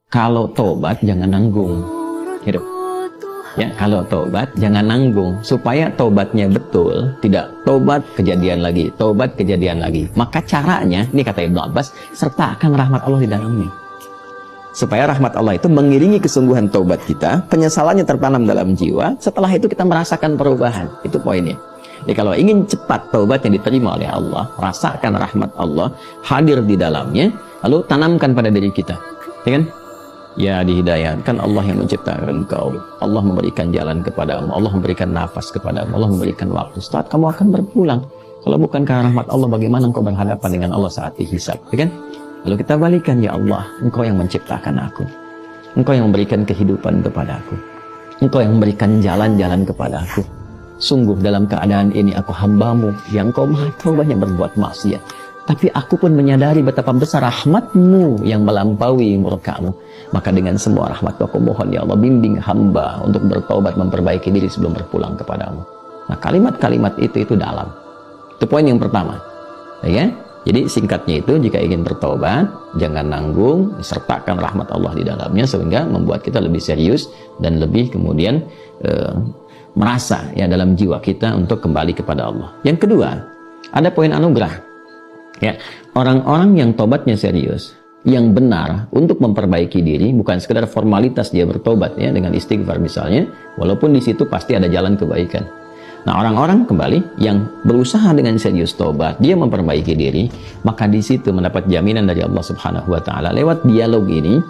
kalau tobat jangan nanggung. Gitu. Ya, kalau tobat jangan nanggung, supaya tobatnya betul, tidak tobat kejadian lagi, tobat kejadian lagi. Maka caranya, ini kata Ibnu Abbas, sertakan rahmat Allah di dalamnya. Supaya rahmat Allah itu mengiringi kesungguhan tobat kita, penyesalannya tertanam dalam jiwa, setelah itu kita merasakan perubahan. Itu poinnya. Jadi kalau ingin cepat taubat yang diterima oleh Allah, rasakan rahmat Allah hadir di dalamnya, lalu tanamkan pada diri kita. Ya kan? Ya, dihidayahkan Allah yang menciptakan engkau. Allah memberikan jalan kepadamu, Allah memberikan nafas kepadamu, Allah memberikan waktu. Saat kamu akan berpulang. Kalau bukan karena rahmat Allah, bagaimana engkau berhadapan dengan Allah saat dihisab? Ya kan? Lalu kita balikan, ya Allah, engkau yang menciptakan aku. Engkau yang memberikan kehidupan kepada aku. Engkau yang memberikan jalan-jalan kepada aku. Sungguh dalam keadaan ini aku hambamu yang kau maha tahu banyak berbuat maksiat. Tapi aku pun menyadari betapa besar rahmatmu yang melampaui murkamu. Maka dengan semua rahmat aku mohon ya Allah, bimbing hamba untuk bertaubat, memperbaiki diri sebelum berpulang kepadamu. Nah, kalimat-kalimat itu dalam. Itu poin yang pertama. Ya? Jadi singkatnya itu, jika ingin bertaubat, jangan nanggung, sertakan rahmat Allah di dalamnya, sehingga membuat kita lebih serius dan lebih kemudian merasa ya dalam jiwa kita untuk kembali kepada Allah. Yang kedua, ada poin anugerah. Ya, orang-orang yang tobatnya serius, yang benar untuk memperbaiki diri, bukan sekedar formalitas dia bertobat ya dengan istighfar misalnya, walaupun di situ pasti ada jalan kebaikan. Nah, orang-orang kembali yang berusaha dengan serius tobat, dia memperbaiki diri, maka di situ mendapat jaminan dari Allah Subhanahu wa taala. Lewat dialog ini,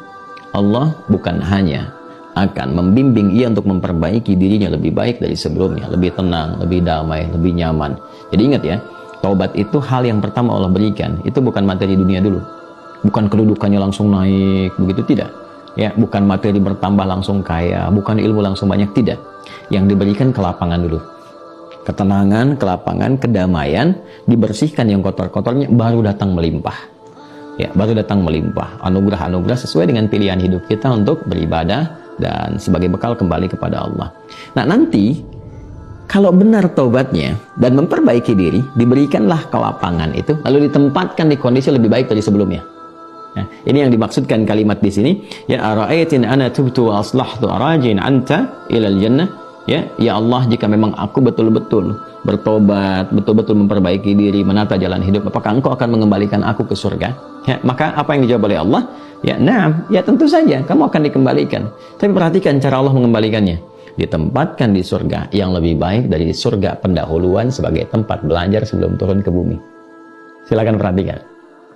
Allah bukan hanya akan membimbing ia untuk memperbaiki dirinya lebih baik dari sebelumnya, lebih tenang, lebih damai, lebih nyaman. Jadi ingat ya, taubat itu hal yang pertama Allah berikan, itu bukan materi dunia dulu. Bukan kedudukannya langsung naik, begitu tidak. Ya, bukan materi bertambah langsung kaya, bukan ilmu langsung banyak, tidak. Yang diberikan kelapangan dulu. Ketenangan, kelapangan, kedamaian, dibersihkan yang kotor-kotornya, baru datang melimpah. Ya, baru datang melimpah. Anugerah-anugerah sesuai dengan pilihan hidup kita untuk beribadah dan sebagai bekal kembali kepada Allah. Nah, nanti kalau benar taubatnya dan memperbaiki diri, diberikanlah kelapangan itu, lalu ditempatkan di kondisi lebih baik dari sebelumnya. Nah, ini yang dimaksudkan kalimat di sini. Ya, ara'aitin ana tubtu wa aslahtu arajin anta ilal jannah. Ya Allah, jika memang aku betul-betul bertobat, betul-betul memperbaiki diri, menata jalan hidup, apakah engkau akan mengembalikan aku ke surga? Ya, maka apa yang dijawab oleh Allah? Ya, na'am, ya tentu saja, kamu akan dikembalikan. Tapi perhatikan cara Allah mengembalikannya. Ditempatkan di surga yang lebih baik dari surga pendahuluan sebagai tempat belajar sebelum turun ke bumi. Silakan perhatikan.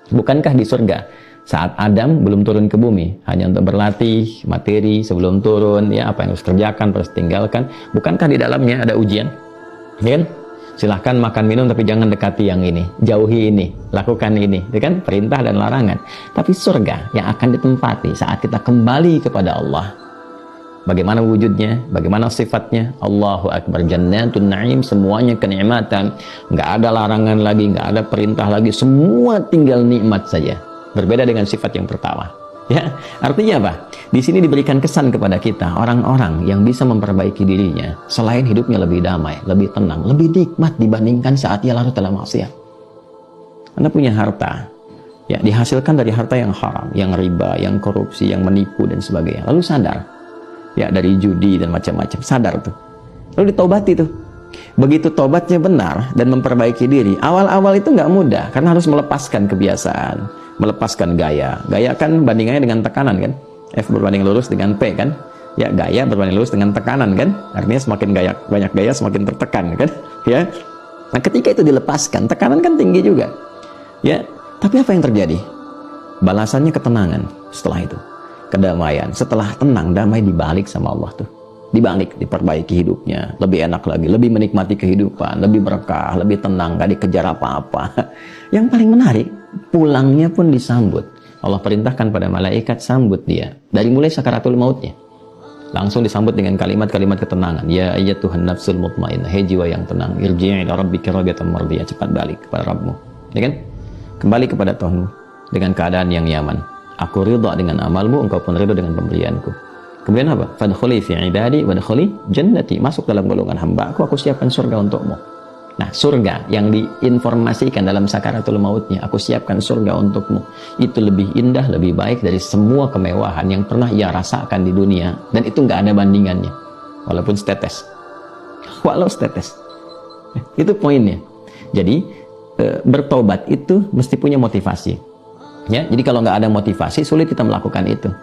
Bukankah di surga saat Adam belum turun ke bumi, hanya untuk berlatih materi sebelum turun, ya apa yang harus kerjakan, harus tinggalkan, bukankah di dalamnya ada ujian? Ya kan? Silahkan makan minum tapi jangan dekati yang ini, jauhi ini, lakukan ini, ya kan? Perintah dan larangan. Tapi surga yang akan ditempati saat kita kembali kepada Allah, bagaimana wujudnya, bagaimana sifatnya? Allahu Akbar, jannatun na'im, semuanya kenikmatan, nggak ada larangan lagi, nggak ada perintah lagi, semua tinggal nikmat saja. Berbeda dengan sifat yang pertama. Ya, artinya apa? Di sini diberikan kesan kepada kita, orang-orang yang bisa memperbaiki dirinya, selain hidupnya lebih damai, lebih tenang, lebih nikmat dibandingkan saat ia larut dalam maksiat. Anda punya harta, ya dihasilkan dari harta yang haram, yang riba, yang korupsi, yang menipu dan sebagainya. Lalu sadar, ya dari judi dan macam-macam, sadar tuh. Lalu ditaubati tuh. Begitu tobatnya benar dan memperbaiki diri, awal-awal itu nggak mudah karena harus melepaskan kebiasaan, melepaskan gaya. Gaya kan bandingannya dengan tekanan kan? F berbanding lurus dengan P kan? Ya, gaya berbanding lurus dengan tekanan kan? Artinya semakin gaya, banyak gaya semakin tertekan kan? Ya. Nah, ketika itu dilepaskan, tekanan kan tinggi juga. Ya, tapi apa yang terjadi? Balasannya ketenangan setelah itu. Kedamaian. Setelah tenang, damai dibalik sama Allah tuh. Dibalik, diperbaiki hidupnya, lebih enak lagi, lebih menikmati kehidupan, lebih berkah, lebih tenang, gak dikejar apa-apa. Yang paling menarik, pulangnya pun disambut. Allah perintahkan pada malaikat, sambut dia dari mulai sakaratul mautnya, langsung disambut dengan kalimat-kalimat ketenangan. Ya ayyatuhan nafsul mutmainnah, hei jiwa yang tenang, irji'i ila rabbika radiyatan mardiyah, cepat balik kepada Rabbmu, ya kan? Kembali kepada Tuhanmu dengan keadaan yang nyaman. Aku ridha dengan amalmu, engkau pun ridha dengan pemberianku. Kemudian apa? Fadkhuli fi ibadi wadkhuli jannati, masuk dalam golongan hamba aku siapkan surga untukmu. Nah, surga yang diinformasikan dalam sakaratul mautnya, aku siapkan surga untukmu, itu lebih indah, lebih baik dari semua kemewahan yang pernah ia rasakan di dunia, dan itu nggak ada bandingannya, walaupun setetes. Walau setetes. Itu poinnya. Jadi bertobat itu mesti punya motivasi. Ya, jadi kalau nggak ada motivasi, sulit kita melakukan itu.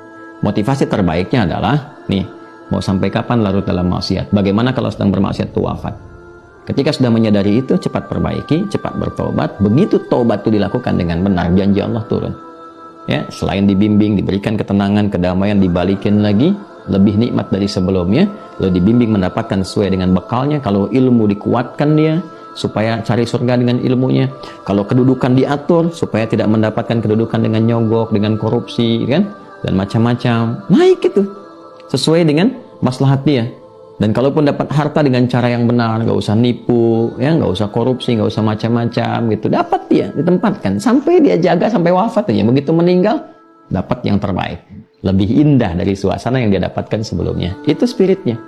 Motivasi terbaiknya adalah, nih, mau sampai kapan larut dalam maksiat? Bagaimana kalau sedang bermaksiat itu wafat? Ketika sudah menyadari itu, cepat perbaiki, cepat bertobat. Begitu tobat itu dilakukan dengan benar, janji Allah turun. Ya, selain dibimbing, diberikan ketenangan, kedamaian, dibalikin lagi, lebih nikmat dari sebelumnya. Lalu dibimbing mendapatkan sesuai dengan bekalnya. Kalau ilmu dikuatkan dia, supaya cari surga dengan ilmunya. Kalau kedudukan diatur, supaya tidak mendapatkan kedudukan dengan nyogok, dengan korupsi, kan? Dan macam-macam. Naik itu, sesuai dengan maslahat dia. Dan kalaupun dapat harta dengan cara yang benar, nggak usah nipu, ya, nggak usah korupsi, nggak usah macam-macam gitu, dapat dia ditempatkan sampai dia jaga sampai wafat aja. Begitu meninggal, dapat yang terbaik, lebih indah dari suasana yang dia dapatkan sebelumnya. Itu spiritnya.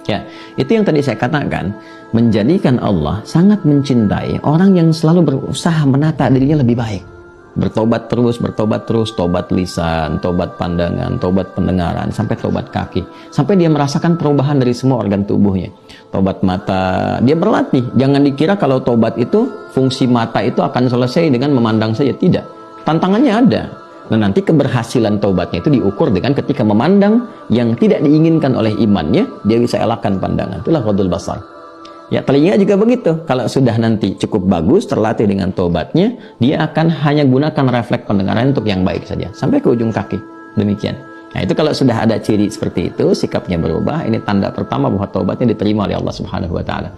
Ya, itu yang tadi saya katakan, menjadikan Allah sangat mencintai orang yang selalu berusaha menata dirinya lebih baik. Bertobat terus, tobat lisan, tobat pandangan, tobat pendengaran, sampai tobat kaki. Sampai dia merasakan perubahan dari semua organ tubuhnya. Tobat mata, dia berlatih. Jangan dikira kalau tobat itu, fungsi mata itu akan selesai dengan memandang saja. Tidak. Tantangannya ada. Nah, nanti keberhasilan tobatnya itu diukur dengan ketika memandang yang tidak diinginkan oleh imannya, dia bisa elakkan pandangan. Itulah ghadul basar. Ya, telinga juga begitu. Kalau sudah nanti cukup bagus, terlatih dengan tobatnya, dia akan hanya gunakan refleks pendengaran untuk yang baik saja. Sampai ke ujung kaki. Demikian. Nah, itu kalau sudah ada ciri seperti itu, sikapnya berubah, ini tanda pertama bahwa tobatnya diterima oleh Allah Subhanahu wa Ta'ala.